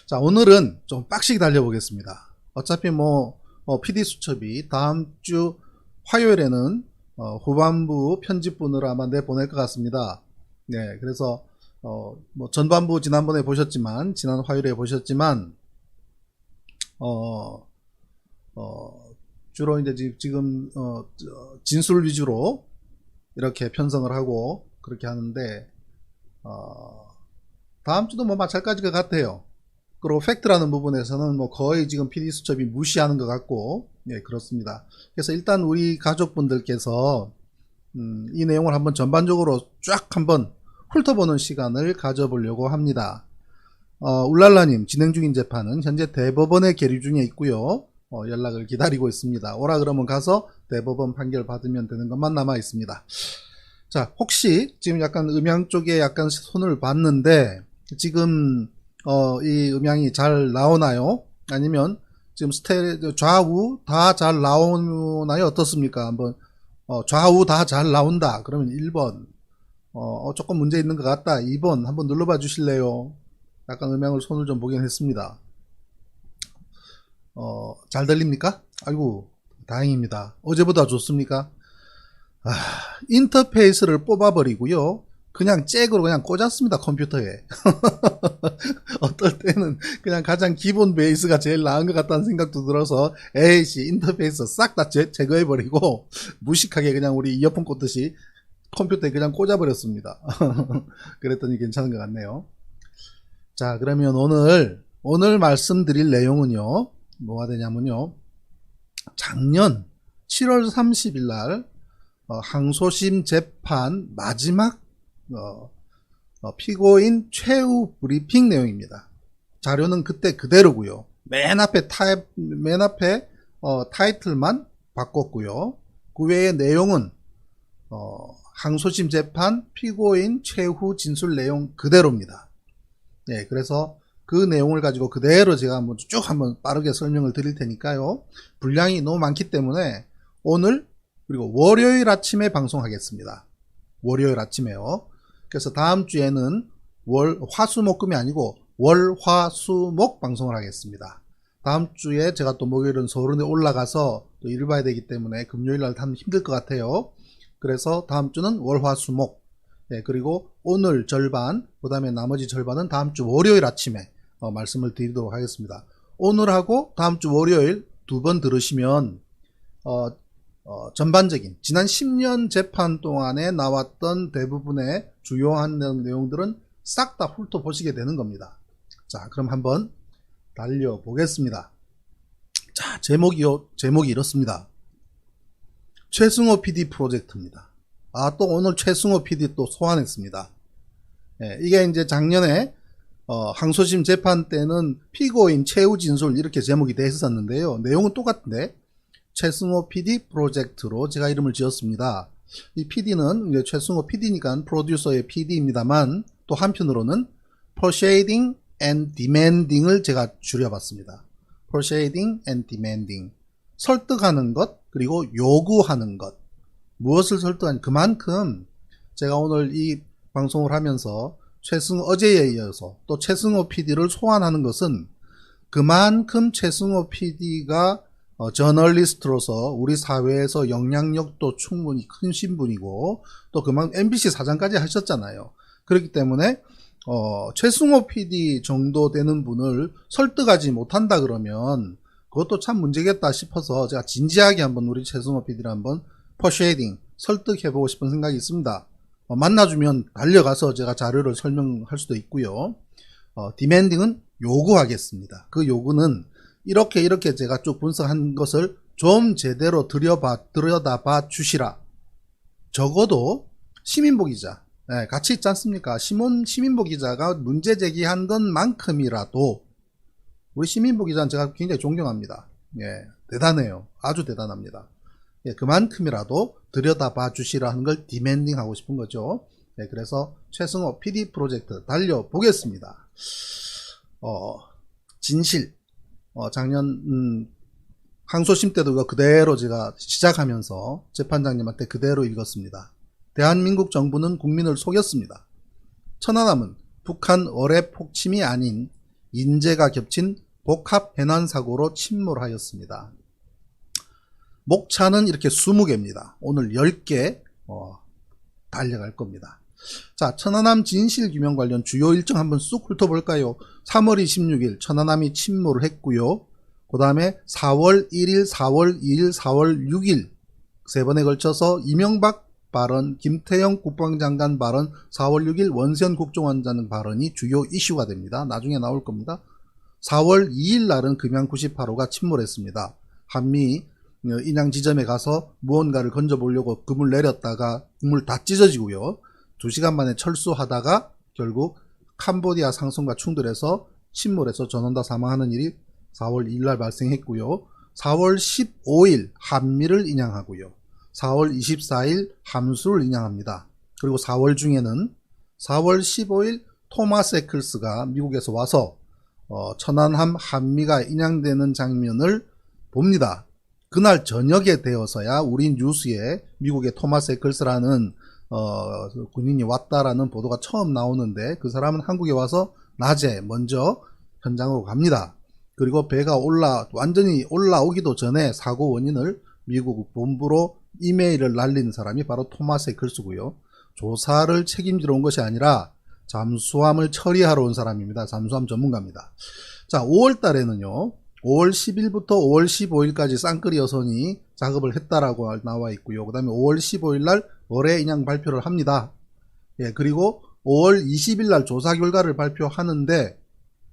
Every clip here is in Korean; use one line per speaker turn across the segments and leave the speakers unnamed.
자, 오늘은 좀 빡시게 달려보겠습니다. 어차피 PD 수첩이 다음 주 화요일에는 후반부 편집본으로 아마 내보낼 것 같습니다. 네, 그래서 전반부 지난번에 보셨지만, 지난 화요일에 보셨지만, 어, 주로 이제 지금 진술 위주로 이렇게 편성을 하고 그렇게 하는데, 다음 주도 마찬가지 것 같아요. 그리고 팩트라는 부분에서는 거의 지금 PD 수첩이 무시하는 것 같고, 예, 그렇습니다. 그래서 일단 우리 가족분들께서 이 내용을 한번 전반적으로 쫙 한번 훑어보는 시간을 가져보려고 합니다. 울랄라님, 진행 중인 재판은 현재 대법원에 계류 중에 있고요. 연락을 기다리고 있습니다. 오라 그러면 가서 대법원 판결 받으면 되는 것만 남아 있습니다. 자, 혹시 지금 약간 음향 쪽에 약간 손을 봤는데 지금 이 음향이 잘 나오나요? 아니면 지금 좌우 다 잘 나오나요? 어떻습니까? 한번 좌우 다 잘 나온다. 그러면 1번 조금 문제 있는 것 같다. 2번 한번 눌러봐 주실래요? 약간 음향을 손을 좀 보긴 했습니다. 잘 들립니까? 아이고, 다행입니다. 어제보다 좋습니까? 인터페이스를 뽑아버리고요. 그냥 잭으로 그냥 꽂았습니다. 컴퓨터에. 어떨 때는 그냥 가장 기본 베이스가 제일 나은 것 같다는 생각도 들어서 에이씨 인터페이스 싹 다 제거해버리고 무식하게 그냥 우리 이어폰 꽂듯이 컴퓨터에 그냥 꽂아버렸습니다. 그랬더니 괜찮은 것 같네요. 자, 그러면 오늘 말씀드릴 내용은요. 뭐가 되냐면요. 작년 7월 30일 날 항소심 재판 마지막 피고인 최후 브리핑 내용입니다. 자료는 그때 그대로고요. 맨 앞에 타이틀만 바꿨고요. 그 외의 내용은 항소심 재판 피고인 최후 진술 내용 그대로입니다. 네, 그래서 그 내용을 가지고 그대로 제가 한번 빠르게 설명을 드릴 테니까요. 분량이 너무 많기 때문에 오늘 그리고 월요일 아침에 방송하겠습니다. 월요일 아침에요. 그래서 다음 주에는 화수목금이 아니고 월화수목 방송을 하겠습니다. 다음 주에 제가 또 목요일은 서울에 올라가서 또 일을 봐야 되기 때문에 금요일 날 하면 힘들 것 같아요. 그래서 다음 주는 월화수목, 네, 그리고 오늘 절반, 그 다음에 나머지 절반은 다음 주 월요일 아침에 말씀을 드리도록 하겠습니다. 오늘하고 다음 주 월요일 두 번 들으시면 전반적인 지난 10년 재판 동안에 나왔던 대부분의 주요한 내용들은 싹 다 훑어보시게 되는 겁니다. 자, 그럼 한번 달려보겠습니다. 자, 제목이 이렇습니다. 최승호 PD 프로젝트입니다. 또 오늘 최승호 PD 또 소환했습니다. 예, 이게 이제 작년에 항소심 재판 때는 피고인 최후 진술 이렇게 제목이 돼 있었는데요. 내용은 똑같은데 최승호 PD 프로젝트로 제가 이름을 지었습니다. 이 PD는 이제 최승호 PD니까 프로듀서의 PD입니다만 또 한편으로는 Persuading and Demanding을 제가 줄여봤습니다. Persuading and Demanding. 설득하는 것 그리고 요구하는 것. 무엇을 설득하는 그만큼 제가 오늘 이 방송을 하면서 어제에 이어서 또 최승호 PD를 소환하는 것은 그만큼 최승호 PD가 저널리스트로서 우리 사회에서 영향력도 충분히 크신 분이고 또 그만큼 MBC 사장까지 하셨잖아요. 그렇기 때문에 최승호 PD 정도 되는 분을 설득하지 못한다 그러면 그것도 참 문제겠다 싶어서 제가 진지하게 한번 우리 최승호 PD를 한번 퍼쉐이딩 설득해보고 싶은 생각이 있습니다. 만나주면 달려가서 제가 자료를 설명할 수도 있고요. 디맨딩은 요구하겠습니다. 그 요구는 이렇게 제가 쭉 분석한 것을 좀 제대로 들여다봐 주시라. 적어도 시민보 기자, 네, 같이 있지 않습니까? 시민보 기자가 문제 제기한 것만큼이라도 우리 시민보 기자는 제가 굉장히 존경합니다. 예, 대단해요. 아주 대단합니다. 예, 그만큼이라도 들여다봐 주시라 하는 걸 디맨딩 하고 싶은 거죠. 예, 그래서 최승호 PD 프로젝트 달려보겠습니다. 진실. 작년 항소심 때도 이거 그대로 제가 시작하면서 재판장님한테 그대로 읽었습니다. 대한민국 정부는 국민을 속였습니다. 천안함은 북한 어뢰 폭침이 아닌 인재가 겹친 복합 해난사고로 침몰하였습니다. 목차는 이렇게 20개입니다. 오늘 10개 달려갈 겁니다. 자, 천안함 진실규명 관련 주요 일정 한번 쑥 훑어볼까요? 3월 26일 천안함이 침몰을 했고요. 그 다음에 4월 1일, 4월 2일, 4월 6일 세 번에 걸쳐서 이명박 발언, 김태형 국방장관 발언, 4월 6일 원세현 국정원장 발언이 주요 이슈가 됩니다. 나중에 나올 겁니다. 4월 2일 날은 금양 98호가 침몰했습니다. 한미 인양 지점에 가서 무언가를 건져보려고 금을 내렸다가 금을 다 찢어지고요. 2시간 만에 철수하다가 결국 캄보디아 상선과 충돌해서 침몰해서 전원다 사망하는 일이 4월 2일 날 발생했고요. 4월 15일 한미를 인양하고요. 4월 24일 함수를 인양합니다. 그리고 4월 중에는 4월 15일 토마스 에클스가 미국에서 와서 천안함 한미가 인양되는 장면을 봅니다. 그날 저녁에 되어서야 우리 뉴스에 미국의 토마스 에클스라는 군인이 왔다라는 보도가 처음 나오는데, 그 사람은 한국에 와서 낮에 먼저 현장으로 갑니다. 그리고 배가 완전히 올라오기도 전에 사고 원인을 미국 본부로 이메일을 날린 사람이 바로 토마스 에클스고요. 조사를 책임지러 온 것이 아니라 잠수함을 처리하러 온 사람입니다. 잠수함 전문가입니다. 자, 5월 달에는요. 5월 10일부터 5월 15일까지 쌍끌이 여선이 작업을 했다라고 나와 있고요. 그 다음에 5월 15일 날 어뢰 인양 발표를 합니다. 예, 그리고 5월 20일 날 조사 결과를 발표하는데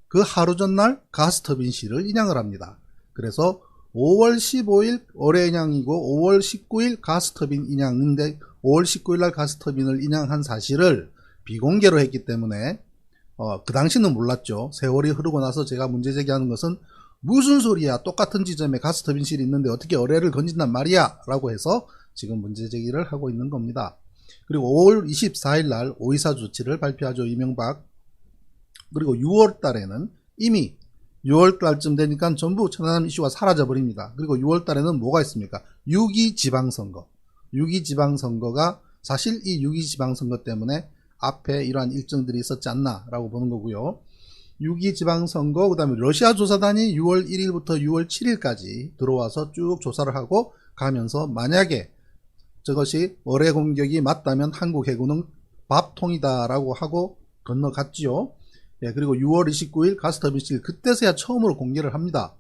그 하루 전날 가스터빈 C를 인양을 합니다. 그래서 5월 15일 어뢰 인양이고 5월 19일 가스터빈 인양인데 5월 19일 날 가스터빈을 인양한 사실을 비공개로 했기 때문에 그 당시는 몰랐죠. 세월이 흐르고 나서 제가 문제 제기하는 것은 무슨 소리야, 똑같은 지점에 가스터빈 C이 있는데 어떻게 어뢰를 건진단 말이야 라고 해서 지금 문제 제기를 하고 있는 겁니다. 그리고 5월 24일 날 오이사 조치를 발표하죠, 이명박. 그리고 6월 달에는 이미 6월 달쯤 되니까 전부 천안함 이슈가 사라져 버립니다. 그리고 6월 달에는 뭐가 있습니까? 6.2 지방선거. 6.2 지방선거가 사실 이 6.2 지방선거 때문에 앞에 이러한 일정들이 있었지 않나 라고 보는 거고요. 6.2 지방선거, 그 다음에 러시아 조사단이 6월 1일부터 6월 7일까지 들어와서 쭉 조사를 하고 가면서 만약에 저것이 어뢰 공격이 맞다면 한국 해군은 밥통이다 라고 하고 건너갔지요. 예, 그리고 6월 29일 가스터빈 C 그때서야 처음으로 공개를 합니다.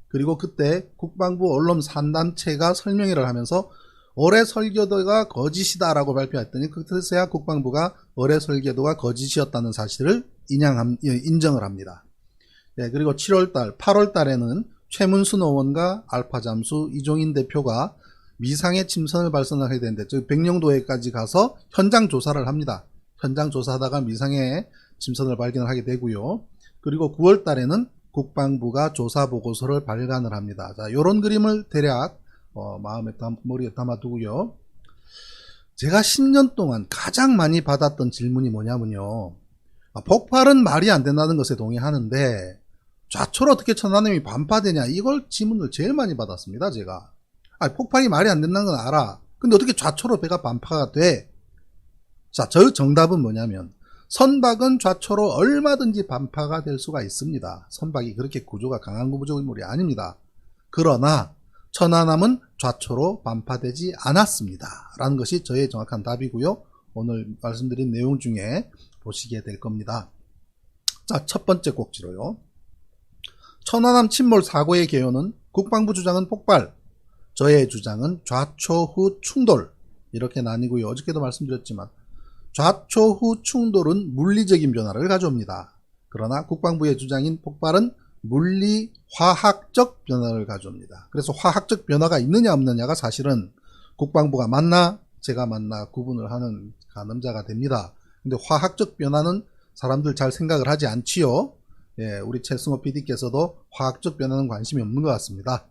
그리고 그때 국방부 언론 산단체가 설명회를 하면서 어뢰 설계도가 거짓이다 라고 발표했더니 그때서야 국방부가 어뢰 설계도가 거짓이었다는 사실을 인정을 합니다. 예, 그리고 7월달, 8월달에는 최문순 의원과 알파 잠수 이종인 대표가 미상의 침선을 발선을 해야 되는데 즉 백령도에까지 가서 현장 조사를 합니다. 현장 조사하다가 미상의 침선을 발견을 하게 되고요. 그리고 9월 달에는 국방부가 조사 보고서를 발간을 합니다. 자, 요런 그림을 대략 머리에 담아두고요. 제가 10년 동안 가장 많이 받았던 질문이 뭐냐면요. 폭발은 말이 안 된다는 것에 동의하는데 좌초로 어떻게 천안함이 반파되냐, 이걸 질문을 제일 많이 받았습니다. 제가. 폭발이 말이 안 된다는 건 알아. 근데 어떻게 좌초로 배가 반파가 돼? 자, 저 정답은 뭐냐면 선박은 좌초로 얼마든지 반파가 될 수가 있습니다. 선박이 그렇게 구조가 강한 구조물이 아닙니다. 그러나 천안함은 좌초로 반파되지 않았습니다. 라는 것이 저의 정확한 답이고요. 오늘 말씀드린 내용 중에 보시게 될 겁니다. 자, 첫 번째 꼭지로요. 천안함 침몰 사고의 개요는 국방부 주장은 폭발, 저의 주장은 좌초후 충돌, 이렇게 나뉘고요. 어저께도 말씀드렸지만 좌초후 충돌은 물리적인 변화를 가져옵니다. 그러나 국방부의 주장인 폭발은 물리 화학적 변화를 가져옵니다. 그래서 화학적 변화가 있느냐 없느냐가 사실은 국방부가 맞나 제가 맞나 구분을 하는 가늠자가 됩니다. 근데 화학적 변화는 사람들 잘 생각을 하지 않지요. 예, 우리 최승호 PD께서도 화학적 변화는 관심이 없는 것 같습니다.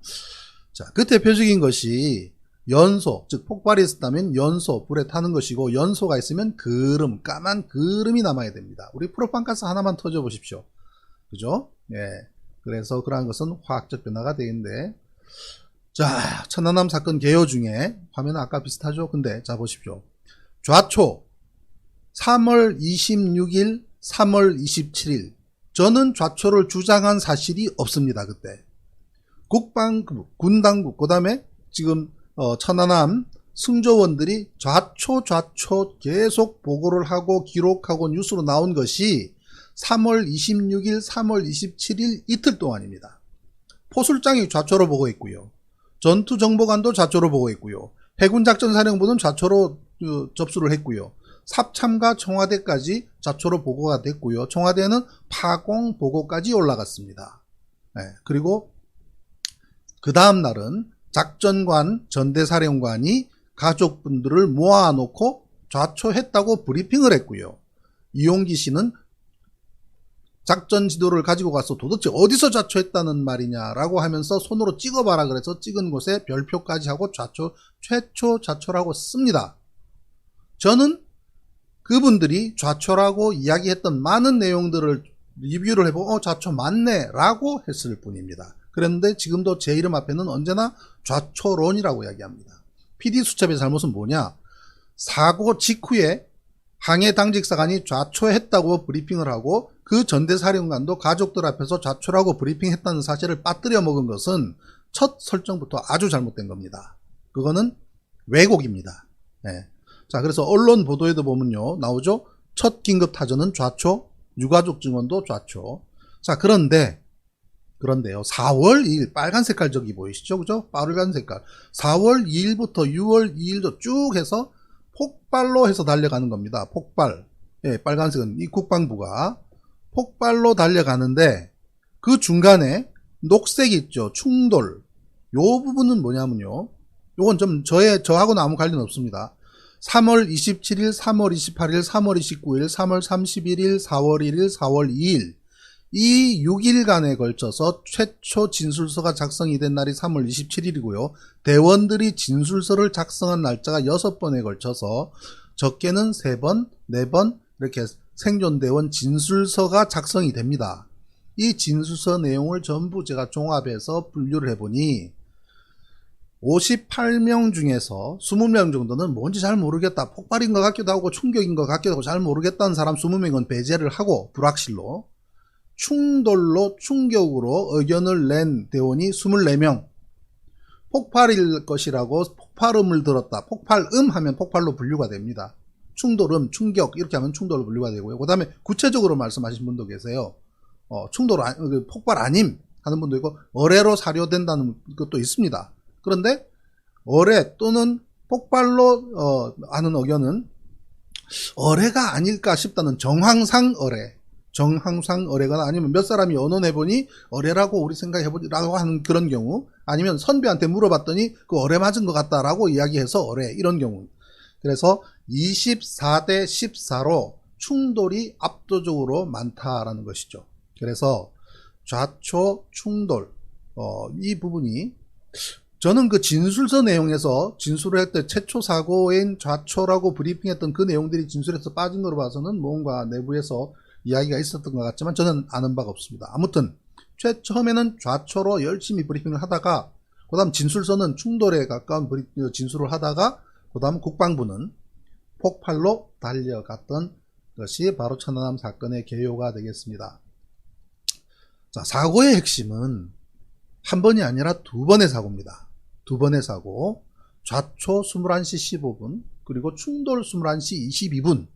자, 그 대표적인 것이 연소, 즉 폭발이 있었다면 연소, 불에 타는 것이고 연소가 있으면 그름, 까만 그름이 남아야 됩니다. 우리 프로판가스 하나만 터져 보십시오. 그죠? 예. 그래서 그러한 것은 화학적 변화가 되는데, 자, 천안함 사건 개요 중에 화면은 아까 비슷하죠? 근데 자 보십시오. 좌초 3월 26일, 3월 27일 저는 좌초를 주장한 사실이 없습니다. 그때 국방부, 군당국, 그 다음에 지금 천안함 승조원들이 좌초 계속 보고를 하고 기록하고 뉴스로 나온 것이 3월 26일, 3월 27일 이틀 동안입니다. 포술장이 좌초로 보고 있고요. 전투정보관도 좌초로 보고 있고요. 해군작전사령부는 좌초로 접수를 했고요. 삽참과 청와대까지 좌초로 보고가 됐고요. 청와대는 파공 보고까지 올라갔습니다. 네, 그리고 그 다음 날은 작전관, 전대사령관이 가족분들을 모아놓고 좌초했다고 브리핑을 했고요. 이용기 씨는 작전 지도를 가지고 가서 도대체 어디서 좌초했다는 말이냐라고 하면서 손으로 찍어봐라 그래서 찍은 곳에 별표까지 하고 좌초, 최초 좌초라고 씁니다. 저는 그분들이 좌초라고 이야기했던 많은 내용들을 리뷰를 해보고 좌초 맞네 라고 했을 뿐입니다. 그런데 지금도 제 이름 앞에는 언제나 좌초론이라고 이야기합니다. PD수첩의 잘못은 뭐냐? 사고 직후에 항해 당직사관이 좌초했다고 브리핑을 하고 그 전대사령관도 가족들 앞에서 좌초라고 브리핑했다는 사실을 빠뜨려 먹은 것은 첫 설정부터 아주 잘못된 겁니다. 그거는 왜곡입니다. 네. 자, 그래서 언론 보도에도 보면요 나오죠. 첫 긴급 타전은 좌초, 유가족 증언도 좌초. 자, 그런데요 4월 2일 빨간 색깔 저기 보이시죠? 그죠? 빨간 색깔 4월 2일부터 6월 2일도 쭉 해서 폭발로 해서 달려가는 겁니다. 폭발. 예, 빨간색은 이 국방부가 폭발로 달려가는데 그 중간에 녹색 있죠. 충돌. 요 부분은 뭐냐면요. 요건 좀 저하고는 아무 관련 없습니다. 3월 27일, 3월 28일, 3월 29일, 3월 31일, 4월 1일, 4월 2일 이 6일간에 걸쳐서 최초 진술서가 작성이 된 날이 3월 27일이고요. 대원들이 진술서를 작성한 날짜가 6번에 걸쳐서 적게는 3번, 4번 이렇게 생존대원 진술서가 작성이 됩니다. 이 진술서 내용을 전부 제가 종합해서 분류를 해보니 58명 중에서 20명 정도는 뭔지 잘 모르겠다. 폭발인 것 같기도 하고 충격인 것 같기도 하고 잘 모르겠다는 사람 20명은 배제를 하고 불확실로 충돌로 충격으로 의견을 낸 대원이 24명 폭발일 것이라고 폭발음을 들었다. 폭발음 하면 폭발로 분류가 됩니다. 충돌음, 충격 이렇게 하면 충돌로 분류가 되고요. 그 다음에 구체적으로 말씀하신 분도 계세요. 폭발 아님 하는 분도 있고 어뢰로 사료된다는 것도 있습니다. 그런데 어뢰 또는 폭발로 하는 의견은 어뢰가 아닐까 싶다는 정황상 어뢰거나 아니면 몇 사람이 언론해보니 어뢰라고 우리 생각해보라고 하는 그런 경우 아니면 선배한테 물어봤더니 그 어뢰 맞은 것 같다라고 이야기해서 어뢰 이런 경우 그래서 24대 14로 충돌이 압도적으로 많다라는 것이죠. 그래서 좌초 충돌 이 부분이 저는 그 진술서 내용에서 진술을 할 때 최초 사고인 좌초라고 브리핑했던 그 내용들이 진술에서 빠진 거로 봐서는 뭔가 내부에서 이야기가 있었던 것 같지만 저는 아는 바가 없습니다. 아무튼 처음에는 좌초로 열심히 브리핑을 하다가 그 다음 진술서는 충돌에 가까운 진술을 하다가 그 다음 국방부는 폭발로 달려갔던 것이 바로 천안함 사건의 개요가 되겠습니다. 자, 사고의 핵심은 한 번이 아니라 두 번의 사고입니다. 두 번의 사고, 좌초 21시 15분 그리고 충돌 21시 22분.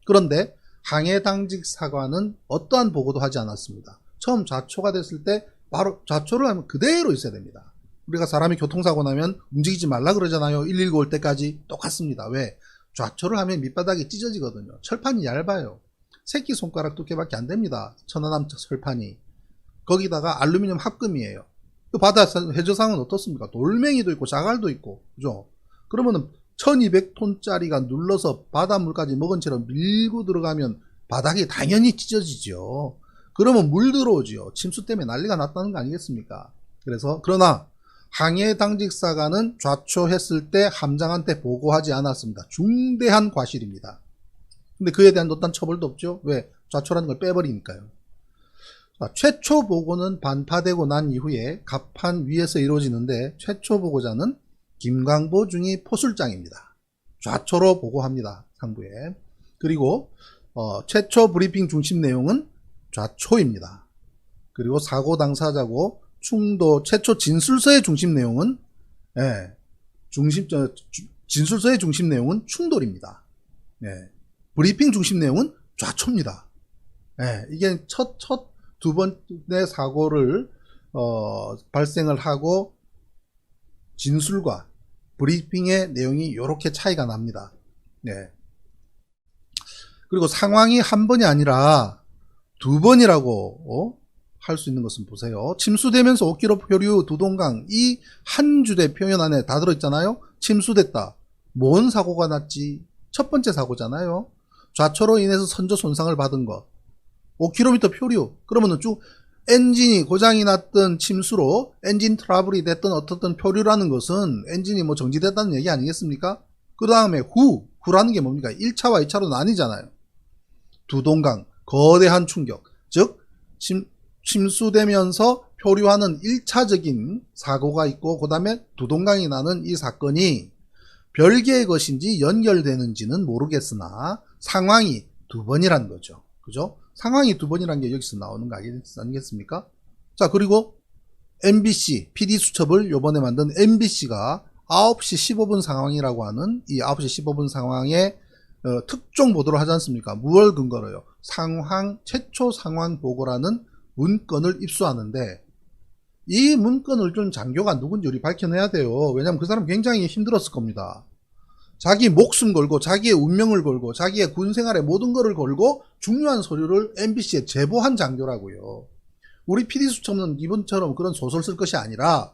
그런데 항해 당직 사관은 어떠한 보고도 하지 않았습니다. 처음 좌초가 됐을 때 바로 좌초를 하면 그대로 있어야 됩니다. 우리가 사람이 교통사고 나면 움직이지 말라 그러잖아요. 119 올 때까지 똑같습니다. 왜? 좌초를 하면 밑바닥이 찢어지거든요. 철판이 얇아요. 새끼손가락 두께밖에 안 됩니다. 천안함 철판이. 거기다가 알루미늄 합금이에요. 그 바다 해저상은 어떻습니까? 돌멩이도 있고 자갈도 있고 그죠? 그러면은 1200톤짜리가 눌러서 바닷물까지 먹은 채로 밀고 들어가면 바닥이 당연히 찢어지죠. 그러면 물 들어오죠. 침수 때문에 난리가 났다는 거 아니겠습니까? 그러나 항해 당직사관은 좌초했을 때 함장한테 보고하지 않았습니다. 중대한 과실입니다. 근데 그에 대한 어떤 처벌도 없죠. 왜? 좌초라는 걸 빼버리니까요. 자, 최초 보고는 반파되고 난 이후에 갑판 위에서 이루어지는데 최초 보고자는 김광보 중위 포술장입니다. 좌초로 보고합니다. 상부에. 그리고 최초 브리핑 중심 내용은 좌초입니다. 그리고 사고 당사자고 최초 진술서의 중심 내용은 진술서의 중심 내용은 충돌입니다. 브리핑 중심 내용은 좌초입니다. 이게 두 번의 사고를 발생을 하고 진술과 브리핑의 내용이 이렇게 차이가 납니다. 그리고 상황이 한 번이 아니라 두 번이라고 할 수 있는 것은 보세요. 침수되면서 5km 표류 두동강 이 한 주대 표현 안에 다 들어있잖아요. 침수됐다. 뭔 사고가 났지? 첫 번째 사고잖아요. 좌초로 인해서 선조 손상을 받은 것. 5km 표류. 그러면은 쭉 엔진이 고장이 났던 침수로 엔진 트러블이 됐던 어떻든 표류라는 것은 엔진이 뭐 정지됐다는 얘기 아니겠습니까? 그 다음에 후라는 게 뭡니까? 1차와 2차로 나뉘잖아요. 두동강, 거대한 충격. 즉, 침수되면서 표류하는 1차적인 사고가 있고, 그 다음에 두동강이 나는 이 사건이 별개의 것인지 연결되는지는 모르겠으나, 상황이 두 번이라는 거죠. 그죠? 상황이 두 번이라는 게 여기서 나오는 거 아니겠습니까? 자, 그리고 MBC, PD수첩을 요번에 만든 MBC가 9시 15분 상황이라고 하는 이 9시 15분 상황에 특종 보도를 하지 않습니까? 무얼 근거로요? 최초 상황 보고라는 문건을 입수하는데 이 문건을 준 장교가 누군지 우리 밝혀내야 돼요. 왜냐하면 그 사람 굉장히 힘들었을 겁니다. 자기 목숨 걸고 자기의 운명을 걸고 자기의 군생활의 모든 것을 걸고 중요한 서류를 MBC에 제보한 장교라고요. 우리 PD수첩은 이번처럼 그런 소설 쓸 것이 아니라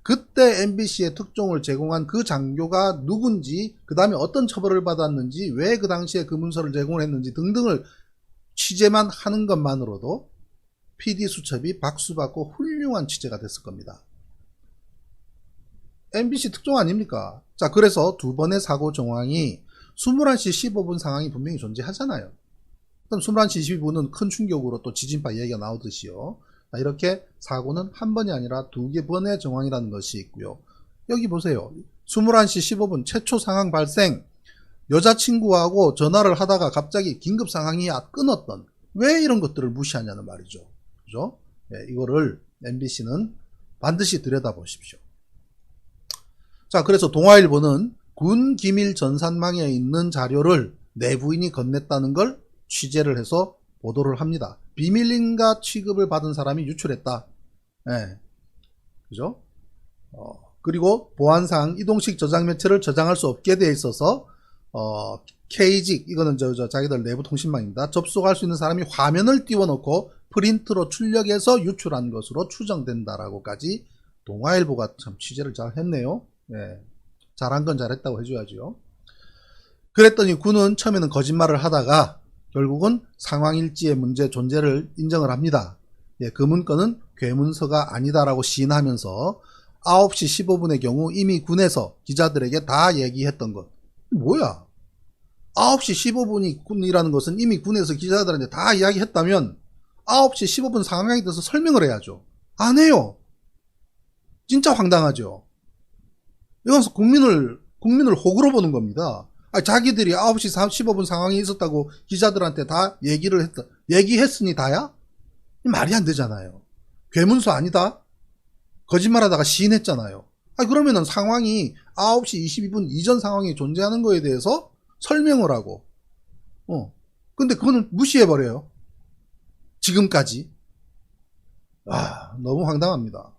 그때 MBC에 특종을 제공한 그 장교가 누군지, 그 다음에 어떤 처벌을 받았는지, 왜 그 당시에 그 문서를 제공을 했는지 등등을 취재만 하는 것만으로도 PD수첩이 박수받고 훌륭한 취재가 됐을 겁니다. MBC 특종 아닙니까? 자, 그래서 두 번의 사고 정황이 21시 15분 상황이 분명히 존재하잖아요. 그럼 21시 12분은 큰 충격으로 또 지진파 얘기가 나오듯이요. 이렇게 사고는 한 번이 아니라 두 개 번의 정황이라는 것이 있고요. 여기 보세요. 21시 15분 최초 상황 발생. 여자친구하고 전화를 하다가 갑자기 긴급 상황이 끊었던. 왜 이런 것들을 무시하냐는 말이죠. 그죠? 이거를 MBC는 반드시 들여다보십시오. 자, 그래서 동아일보는 군 기밀 전산망에 있는 자료를 내부인이 건넸다는 걸 취재를 해서 보도를 합니다. 비밀인가 취급을 받은 사람이 유출했다. 그죠? 그리고 보안상 이동식 저장 매체를 저장할 수 없게 되어 있어서 KG, 이거는 자기들 내부 통신망입니다. 접속할 수 있는 사람이 화면을 띄워놓고 프린트로 출력해서 유출한 것으로 추정된다라고까지 동아일보가 참 취재를 잘 했네요. 잘한 건 잘했다고 해줘야죠. 그랬더니 군은 처음에는 거짓말을 하다가 결국은 상황일지의 문제 존재를 인정을 합니다. 그 문건은 괴문서가 아니다라고 시인하면서 9시 15분의 경우 이미 군에서 기자들에게 다 얘기했던 것. 뭐야? 9시 15분이 군이라는 것은 이미 군에서 기자들한테 다 이야기했다면 9시 15분 상황에 대해서 설명을 해야죠. 안 해요. 진짜 황당하죠. 이건 국민을 호구로 보는 겁니다. 자기들이 9시 15분 상황이 있었다고 기자들한테 다 얘기했으니 다야? 말이 안 되잖아요. 괴문서 아니다? 거짓말하다가 시인했잖아요. 그러면은 상황이 9시 22분 이전 상황이 존재하는 거에 대해서 설명을 하고, 근데 그거는 무시해버려요. 지금까지. 너무 황당합니다.